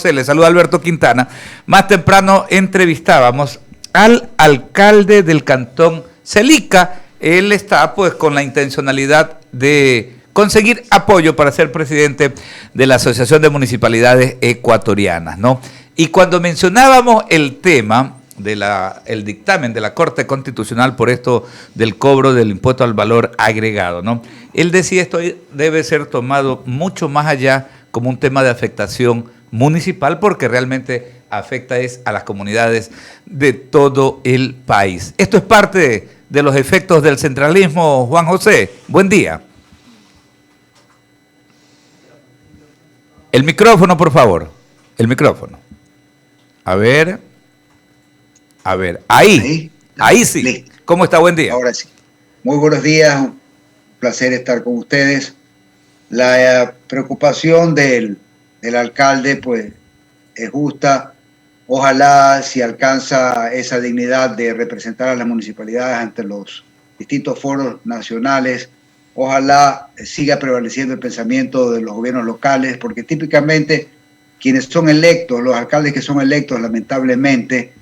Le saluda Alberto Quintana. Más temprano entrevistábamos al alcalde del cantón Celica. Él está pues con la intencionalidad de conseguir apoyo para ser presidente de la Asociación de Municipalidades Ecuatorianas, ¿no? Y cuando mencionábamos el tema el dictamen de la Corte Constitucional por esto del cobro del impuesto al valor agregado, ¿no? Él decía esto debe ser tomado mucho más allá como un tema de afectación municipal, porque realmente afecta a las comunidades de todo el país. Esto es parte de los efectos del centralismo. Juan José, buen día. El micrófono, por favor. El micrófono. A ver, ahí sí. Listo. ¿Cómo está? Buen día. Ahora sí. Muy buenos días, un placer estar con ustedes. La preocupación del alcalde pues es justa. Ojalá si alcanza esa dignidad de representar a las municipalidades ante los distintos foros nacionales, ojalá siga prevaleciendo el pensamiento de los gobiernos locales, porque típicamente quienes son electos, los alcaldes que son electos lamentablemente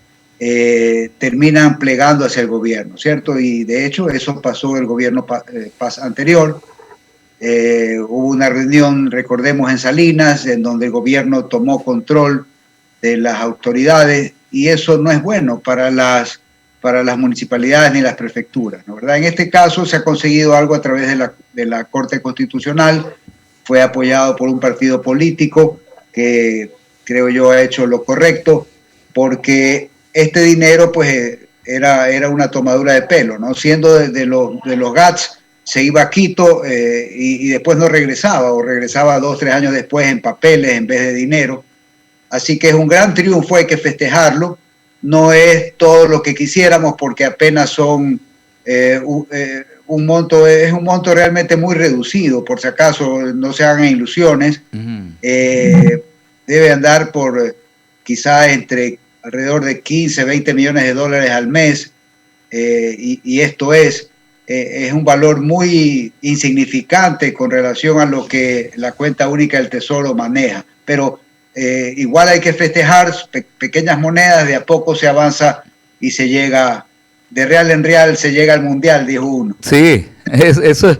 terminan plegando hacia el gobierno, ¿cierto? Y de hecho eso pasó el gobierno anterior. Hubo una reunión, recordemos, en Salinas, en donde el gobierno tomó control de las autoridades, y eso no es bueno para las municipalidades ni las prefecturas, ¿no? ¿Verdad? En este caso se ha conseguido algo a través de la Corte Constitucional, fue apoyado por un partido político que creo yo ha hecho lo correcto, porque este dinero pues era una tomadura de pelo, ¿no? Siendo de los GATS, se iba a Quito y después no regresaba, o regresaba 2 o 3 años después en papeles en vez de dinero. Así que es un gran triunfo, hay que festejarlo. No es todo lo que quisiéramos, porque apenas son un monto realmente muy reducido, por si acaso no se hagan ilusiones. Debe andar por quizá entre alrededor de 15, 20 millones de dólares al mes, y esto es un valor muy insignificante con relación a lo que la cuenta única del Tesoro maneja. Pero igual hay que festejar pequeñas monedas, de a poco se avanza y se llega, de real en real, se llega al mundial, dijo uno. Sí, eso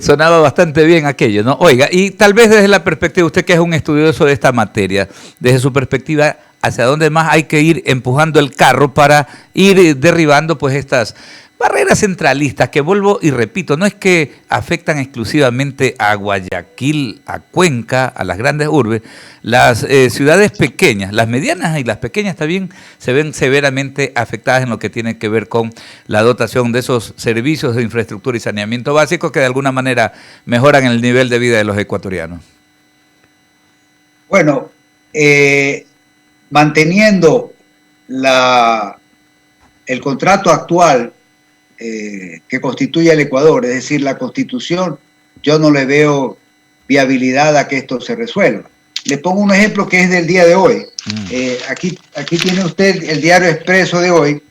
sonaba bastante bien aquello, ¿no? Oiga, y tal vez desde la perspectiva, usted que es un estudioso de esta materia, desde su perspectiva, ¿hacia dónde más hay que ir empujando el carro para ir derribando pues estas barreras centralistas que, vuelvo y repito, no es que afectan exclusivamente a Guayaquil, a Cuenca, a las grandes urbes? Las ciudades pequeñas, las medianas y las pequeñas también se ven severamente afectadas en lo que tiene que ver con la dotación de esos servicios de infraestructura y saneamiento básicos que de alguna manera mejoran el nivel de vida de los ecuatorianos. Bueno, manteniendo el contrato actual que constituye el Ecuador, es decir, la Constitución, yo no le veo viabilidad a que esto se resuelva. Le pongo un ejemplo que es del día de hoy. Aquí tiene usted el diario Expreso de hoy,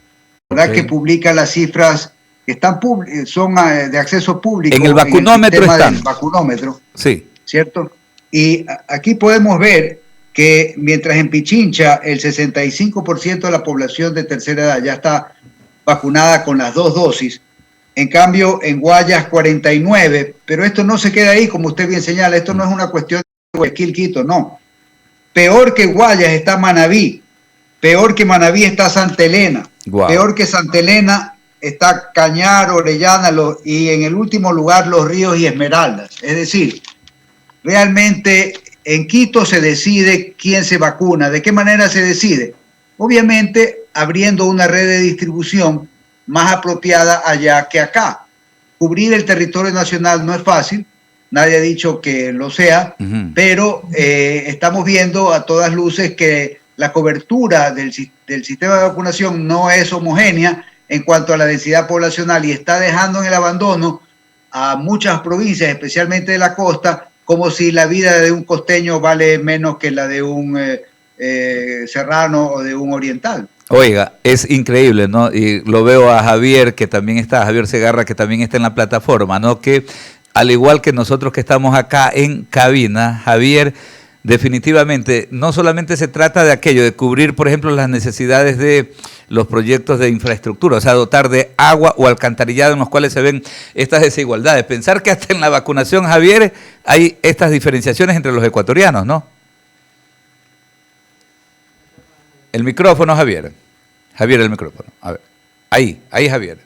¿verdad? Okay. Que publica las cifras que están son de acceso público. En el vacunómetro están. El vacunómetro, sí. ¿Cierto? Y aquí podemos ver que mientras en Pichincha el 65% de la población de tercera edad ya está vacunada con las 2 dosis, en cambio en Guayas 49%, pero esto no se queda ahí, como usted bien señala, esto no es una cuestión de Guayaquil, Quito, no. Peor que Guayas está Manabí, peor que Manabí está Santa Elena, wow. Peor que Santa Elena está Cañar, Orellana, y en el último lugar Los Ríos y Esmeraldas. Es decir, realmente en Quito se decide quién se vacuna. ¿De qué manera se decide? Obviamente abriendo una red de distribución más apropiada allá que acá. Cubrir el territorio nacional no es fácil, nadie ha dicho que lo sea, pero estamos viendo a todas luces que la cobertura del sistema de vacunación no es homogénea en cuanto a la densidad poblacional, y está dejando en el abandono a muchas provincias, especialmente de la costa, como si la vida de un costeño vale menos que la de un serrano o de un oriental. Oiga, es increíble, ¿no? Y lo veo a Javier, que también está, Javier Segarra, que también está en la plataforma, ¿no? Que al igual que nosotros que estamos acá en cabina, Javier definitivamente, no solamente se trata de aquello, de cubrir, por ejemplo, las necesidades de los proyectos de infraestructura, o sea, dotar de agua o alcantarillado en los cuales se ven estas desigualdades. Pensar que hasta en la vacunación, Javier, hay estas diferenciaciones entre los ecuatorianos, ¿no? El micrófono, Javier. Javier, el micrófono. A ver. Ahí, Javier.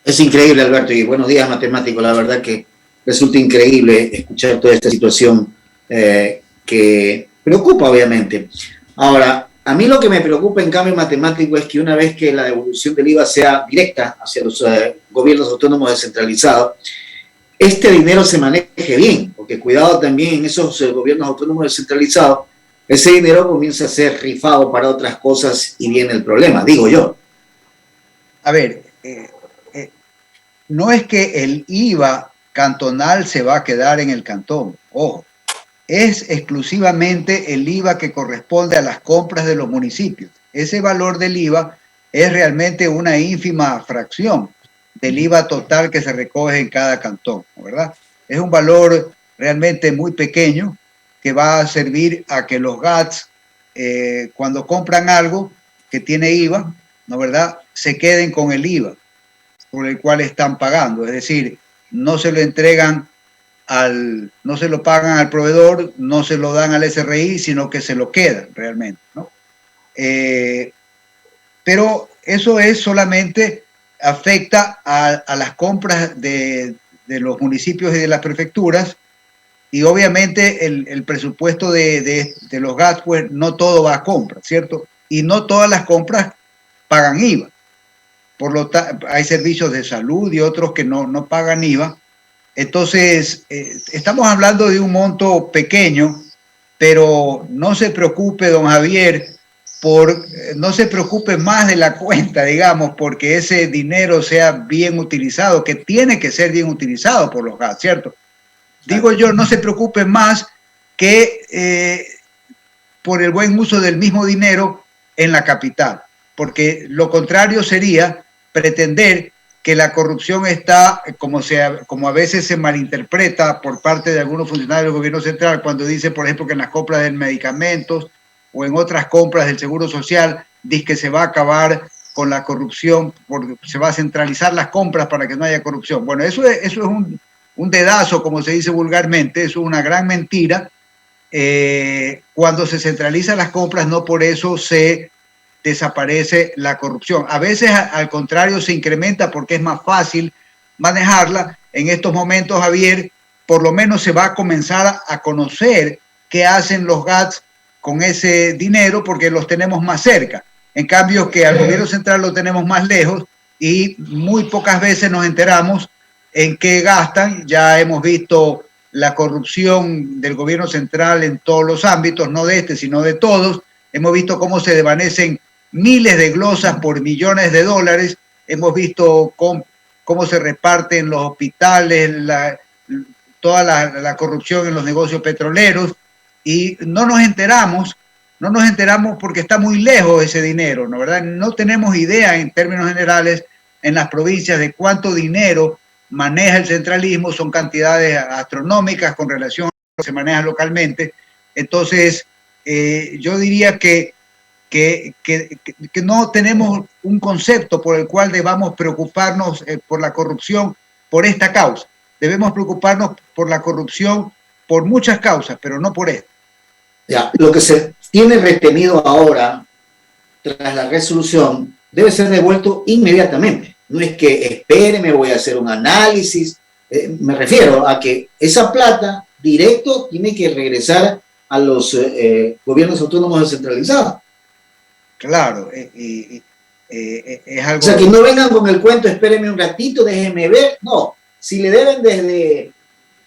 Es increíble, Alberto, y buenos días, matemático. La verdad que resulta increíble escuchar toda esta situación que preocupa, obviamente. Ahora, a mí lo que me preocupa en cambio matemático es que una vez que la devolución del IVA sea directa hacia los gobiernos autónomos descentralizados, este dinero se maneje bien, porque cuidado también en esos gobiernos autónomos descentralizados, ese dinero comienza a ser rifado para otras cosas y viene el problema, digo yo. A ver, no es que el IVA cantonal se va a quedar en el cantón, ojo, es exclusivamente el IVA que corresponde a las compras de los municipios. Ese valor del IVA es realmente una ínfima fracción del IVA total que se recoge en cada cantón, ¿verdad? Es un valor realmente muy pequeño que va a servir a que los GATS, cuando compran algo que tiene IVA, ¿no verdad?, se queden con el IVA por el cual están pagando. Es decir, no se lo entregan no se lo pagan al proveedor, no se lo dan al SRI, sino que se lo quedan realmente, ¿no? Pero eso es solamente afecta a las compras de los municipios y de las prefecturas, y obviamente el presupuesto de los GATS, pues no todo va a compras, ¿cierto? Y no todas las compras pagan IVA. Por lo tanto, hay servicios de salud y otros que no pagan IVA. Entonces, estamos hablando de un monto pequeño, pero no se preocupe, don Javier, no se preocupe más de la cuenta, digamos, porque ese dinero sea bien utilizado, que tiene que ser bien utilizado por los GATS, ¿cierto? Digo yo, no se preocupe más que por el buen uso del mismo dinero en la capital, porque lo contrario sería pretender que la corrupción está, como a veces se malinterpreta por parte de algunos funcionarios del gobierno central, cuando dice, por ejemplo, que en las compras de medicamentos o en otras compras del Seguro Social, dice que se va a acabar con la corrupción, porque se va a centralizar las compras para que no haya corrupción. Bueno, eso es un dedazo, como se dice vulgarmente, eso es una gran mentira. Cuando se centralizan las compras, no por eso se desaparece la corrupción. A veces, al contrario, se incrementa porque es más fácil manejarla. En estos momentos, Javier, por lo menos se va a comenzar a conocer qué hacen los GATS con ese dinero porque los tenemos más cerca. En cambio, que al gobierno central lo tenemos más lejos y muy pocas veces nos enteramos en qué gastan. Ya hemos visto la corrupción del gobierno central en todos los ámbitos, no de este, sino de todos. Hemos visto cómo se desvanecen miles de glosas por millones de dólares. Hemos visto cómo se reparten los hospitales, toda la corrupción en los negocios petroleros, y no nos enteramos porque está muy lejos ese dinero, ¿no verdad? No tenemos idea en términos generales en las provincias de cuánto dinero maneja el centralismo. Son cantidades astronómicas con relación a lo que se maneja localmente. Entonces, yo diría que no tenemos un concepto por el cual debamos preocuparnos por la corrupción por esta causa. Debemos preocuparnos por la corrupción por muchas causas, pero no por esta. Ya, lo que se tiene retenido ahora, tras la resolución, debe ser devuelto inmediatamente. No es que espere, me voy a hacer un análisis. Me refiero a que esa plata directo tiene que regresar a los gobiernos autónomos descentralizados. Claro, es algo... O sea, que no vengan con el cuento, espérenme un ratito, déjenme ver. No, si le deben desde,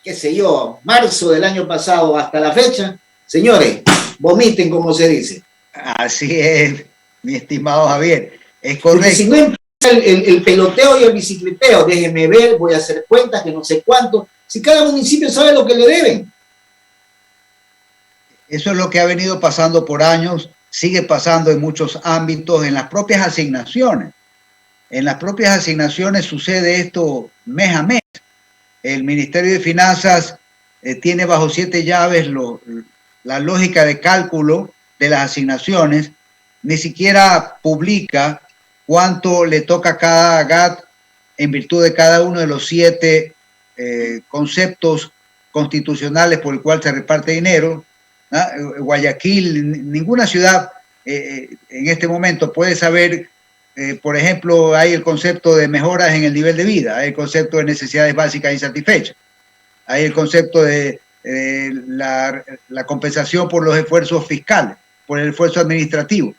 qué sé yo, marzo del año pasado hasta la fecha, señores, vomiten, como se dice. Así es, mi estimado Javier, es correcto. Porque si no empieza el peloteo y el bicicleteo, déjenme ver, voy a hacer cuentas, que no sé cuánto, si cada municipio sabe lo que le deben. Eso es lo que ha venido pasando por años, sigue pasando en muchos ámbitos, en las propias asignaciones. En las propias asignaciones sucede esto mes a mes. El Ministerio de Finanzas tiene bajo 7 llaves la lógica de cálculo de las asignaciones, ni siquiera publica cuánto le toca a cada GAT en virtud de cada uno de los 7 conceptos constitucionales por el cual se reparte dinero. Guayaquil, ninguna ciudad en este momento puede saber, por ejemplo, hay el concepto de mejoras en el nivel de vida, hay el concepto de necesidades básicas insatisfechas, hay el concepto de la compensación por los esfuerzos fiscales, por el esfuerzo administrativo.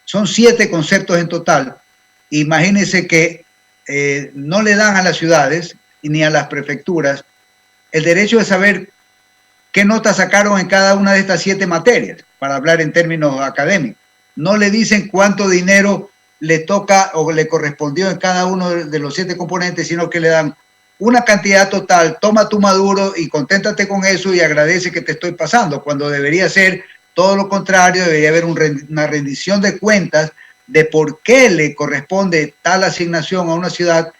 Son 7 conceptos en total. Imagínense que no le dan a las ciudades ni a las prefecturas el derecho de saber qué notas sacaron en cada una de estas 7 materias, para hablar en términos académicos. No le dicen cuánto dinero le toca o le correspondió en cada uno de los 7 componentes, sino que le dan una cantidad total, toma tu maduro y conténtate con eso y agradece que te estoy pasando, cuando debería ser todo lo contrario. Debería haber una rendición de cuentas de por qué le corresponde tal asignación a una ciudad,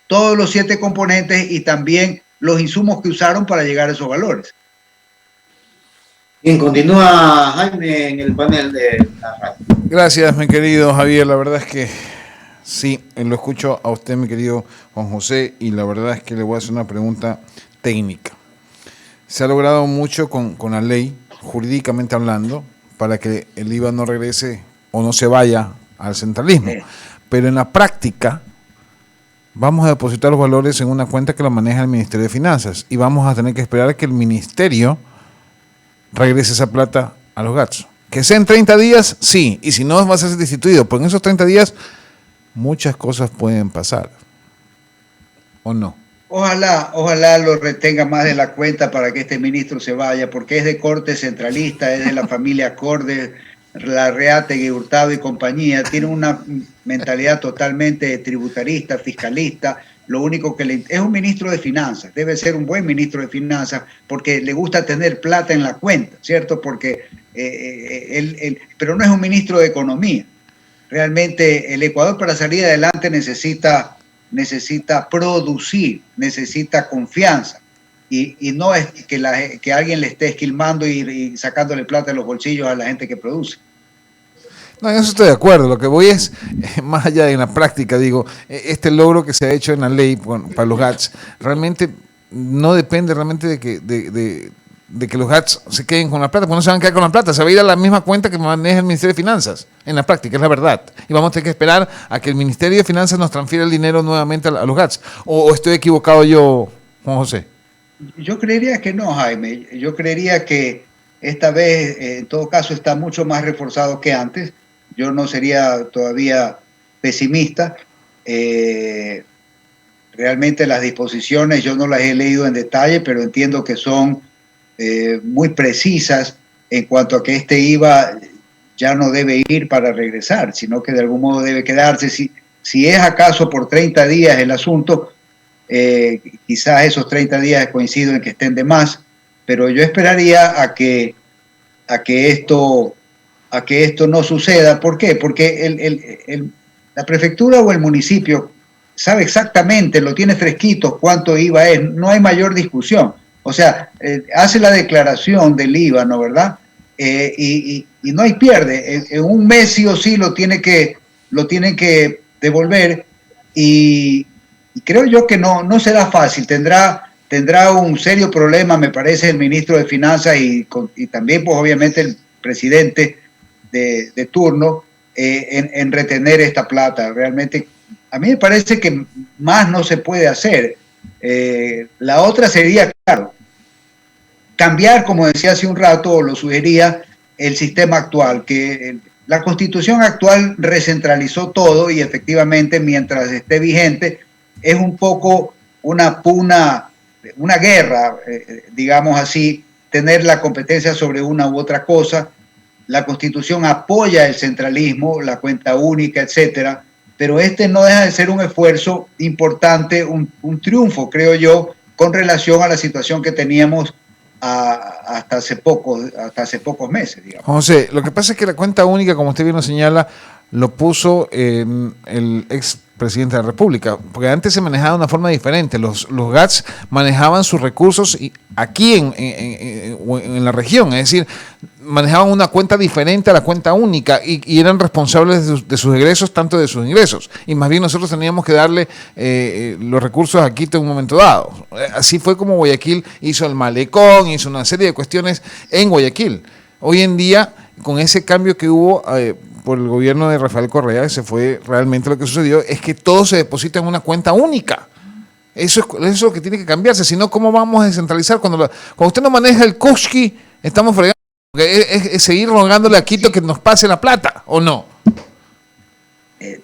todos los 7 componentes y también los insumos que usaron para llegar a esos valores. Bien, continúa Jaime en el panel de la radio. Gracias, mi querido Javier. La verdad es que sí, lo escucho a usted, mi querido Juan José, y la verdad es que le voy a hacer una pregunta técnica. Se ha logrado mucho con la ley, jurídicamente hablando, para que el IVA no regrese o no se vaya al centralismo. Pero en la práctica, vamos a depositar los valores en una cuenta que la maneja el Ministerio de Finanzas y vamos a tener que esperar a que el Ministerio regrese esa plata a los GATS. Que sea en 30 días, sí, y si no va a ser destituido, pero en esos 30 días muchas cosas pueden pasar, ¿o no? Ojalá lo retenga más de la cuenta para que este ministro se vaya, porque es de corte centralista, es de la familia Cordes, Larreategui, Hurtado y compañía. Tiene una mentalidad totalmente tributarista, fiscalista. Lo único que es un ministro de finanzas, debe ser un buen ministro de finanzas, porque le gusta tener plata en la cuenta, ¿cierto? Porque pero no es un ministro de economía. Realmente el Ecuador, para salir adelante, necesita producir, necesita confianza, y no es que alguien le esté esquilmando y sacándole plata de los bolsillos a la gente que produce. No, en eso estoy de acuerdo. Lo que voy es, más allá de la práctica, digo, este logro que se ha hecho en la ley para los GATS, realmente no depende realmente de que los GATS se queden con la plata, porque no se van a quedar con la plata, se va a ir a la misma cuenta que maneja el Ministerio de Finanzas, en la práctica, es la verdad. Y vamos a tener que esperar a que el Ministerio de Finanzas nos transfiera el dinero nuevamente a los GATS. ¿O estoy equivocado yo, Juan José? Yo creería que no, Jaime. Yo creería que esta vez, en todo caso, está mucho más reforzado que antes. Yo no sería todavía pesimista. Realmente las disposiciones yo no las he leído en detalle, pero entiendo que son muy precisas en cuanto a que este IVA ya no debe ir para regresar, sino que de algún modo debe quedarse. Si es acaso por 30 días el asunto, quizás esos 30 días coincido en que estén de más, pero yo esperaría a que esto no suceda. ¿Por qué? Porque la prefectura o el municipio sabe exactamente, lo tiene fresquito cuánto IVA es, no hay mayor discusión. O sea, hace la declaración del IVA, ¿no, verdad? Y no hay pierde. En un mes sí o sí lo tienen que devolver, y creo yo que no será fácil. Tendrá un serio problema, me parece, el ministro de Finanzas y también, pues, obviamente, el presidente de turno en retener esta plata. Realmente, a mí me parece que más no se puede hacer. La otra sería, claro, cambiar, como decía hace un rato, o lo sugería, el sistema actual, que la Constitución actual recentralizó todo, y efectivamente, mientras esté vigente, es un poco una guerra, digamos así, tener la competencia sobre una u otra cosa. La Constitución apoya el centralismo, la cuenta única, etcétera, pero este no deja de ser un esfuerzo importante, un triunfo, creo yo, con relación a la situación que teníamos hasta hace pocos meses, digamos. José, lo que pasa es que la cuenta única, como usted bien lo señala, lo puso el ex presidente de la República, porque antes se manejaba de una forma diferente. Los GATS manejaban sus recursos aquí en la región, es decir, manejaban una cuenta diferente a la cuenta única y eran responsables de sus egresos, tanto de sus ingresos, y más bien nosotros teníamos que darle los recursos a Quito en un momento dado. Así fue como Guayaquil hizo el malecón, hizo una serie de cuestiones en Guayaquil. Hoy en día, con ese cambio que hubo por el gobierno de Rafael Correa, ese fue realmente lo que sucedió, es que todo se deposita en una cuenta única. Eso es lo que tiene que cambiarse, si no, ¿cómo vamos a descentralizar? Cuando usted no maneja el Koski, estamos fregando, es seguir rogándole a Quito que nos pase la plata, ¿o no?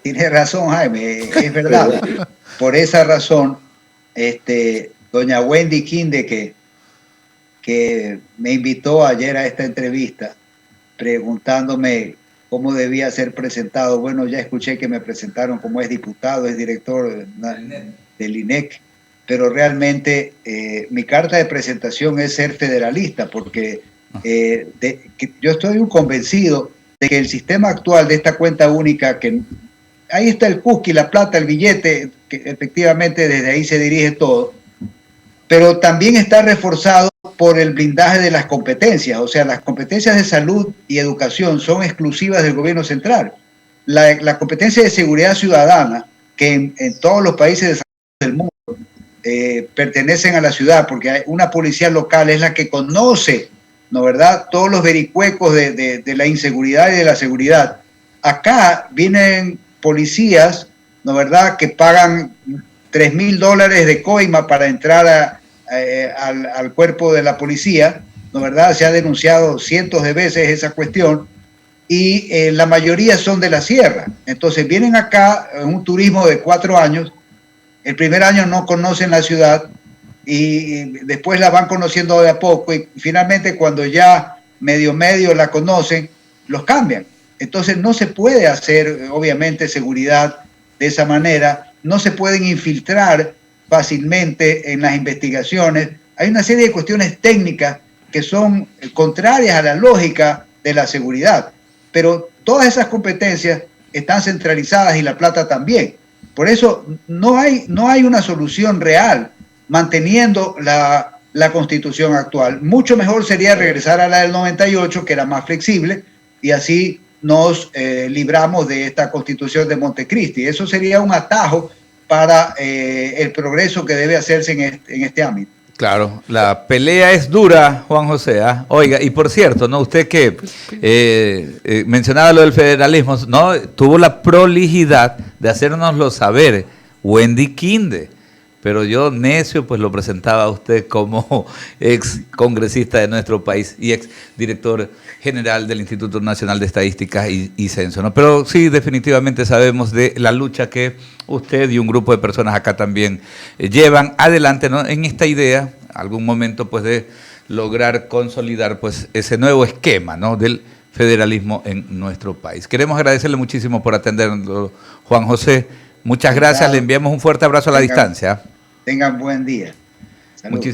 Tiene razón, Jaime, es verdad. Por esa razón, doña Wendy Quinde, que me invitó ayer a esta entrevista, preguntándome cómo debía ser presentado. Bueno, ya escuché que me presentaron como es diputado, es director del INEC, pero realmente mi carta de presentación es ser federalista, porque yo estoy convencido de que el sistema actual de esta cuenta única, que ahí está el cusqui, la plata, el billete, que efectivamente desde ahí se dirige todo, pero también está reforzado por el blindaje de las competencias. O sea, las competencias de salud y educación son exclusivas del gobierno central. La competencia de seguridad ciudadana, que en todos los países del mundo pertenecen a la ciudad, porque hay una policía local es la que conoce, ¿no verdad?, todos los vericuecos de la inseguridad y de la seguridad. Acá vienen policías, ¿no verdad?, que pagan $3,000 de coima para entrar al cuerpo de la policía, ¿no verdad? Se ha denunciado cientos de veces esa cuestión, y la mayoría son de la sierra. Entonces vienen acá en un turismo de 4 años, el primer año no conocen la ciudad y después la van conociendo de a poco, y finalmente cuando ya medio la conocen, los cambian. Entonces no se puede hacer, obviamente, seguridad de esa manera, no se pueden infiltrar fácilmente en las investigaciones. Hay una serie de cuestiones técnicas que son contrarias a la lógica de la seguridad, pero todas esas competencias están centralizadas y la plata también. Por eso no hay una solución real manteniendo la constitución actual. Mucho mejor sería regresar a la del 98, que era más flexible, y así nos libramos de esta constitución de Montecristi. Eso sería un atajo para el progreso que debe hacerse en este ámbito. Claro, la pelea es dura, Juan José. Oiga, y por cierto, ¿no? Usted que mencionaba lo del federalismo, ¿no? Tuvo la prolijidad de hacérnoslo saber, Wendy Quinde. Pero yo, necio, pues lo presentaba a usted como ex congresista de nuestro país y ex director general del Instituto Nacional de Estadísticas y Censo, ¿no? Pero sí, definitivamente sabemos de la lucha que usted y un grupo de personas acá también llevan adelante, ¿no? En esta idea, algún momento, pues, de lograr consolidar, pues, ese nuevo esquema, ¿no?, del federalismo en nuestro país. Queremos agradecerle muchísimo por atendernos, Juan José. Muchas gracias, le enviamos un fuerte abrazo a la distancia. Tengan buen día. Muchísimas